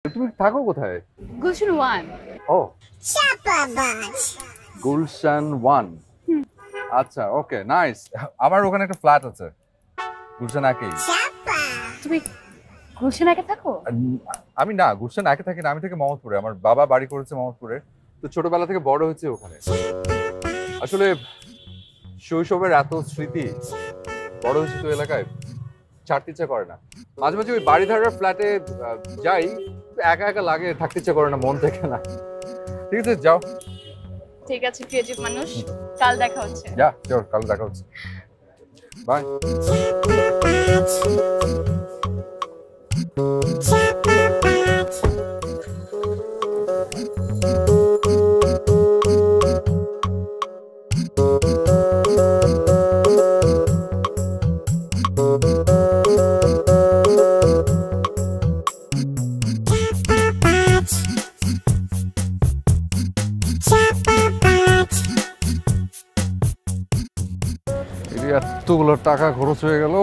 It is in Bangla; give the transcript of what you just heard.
তুমি থাকো কোথায়? গুলশান 1। ও গুলশান 1। আচ্ছা, ওকে, নাইস। আমার ওখানে একটা ফ্ল্যাট আছে গুলশান একেই। তুমি গুলশান একে থাকো? আমি না গুলশান একে থাকি না, আমি থাকি মোহাম্মদপুরে। আমার বাবা বাড়ি করেছে মোহাম্মদপুরে, তো ছোটবেলা থেকে বড় হয়েছে ওখানে। আসলে শৈশবের এত স্মৃতি, বড় হয়েছে তো এলাকায়, ছাড়তে ইচ্ছা করে না। মাঝে মাঝে ওই বাড়িধারার ফ্ল্যাটে যাই, একা একা লাগে, থাকতে ইচ্ছা করে না, মন থেকে না। ঠিক আছে, যাও। ঠিক আছে, ক্রিয়েটিভ মানুষ, কাল দেখা হচ্ছে। যা, শিওর, কাল দেখা হচ্ছে। বাই। এতগুলো টাকা খরচ হয়ে গেল।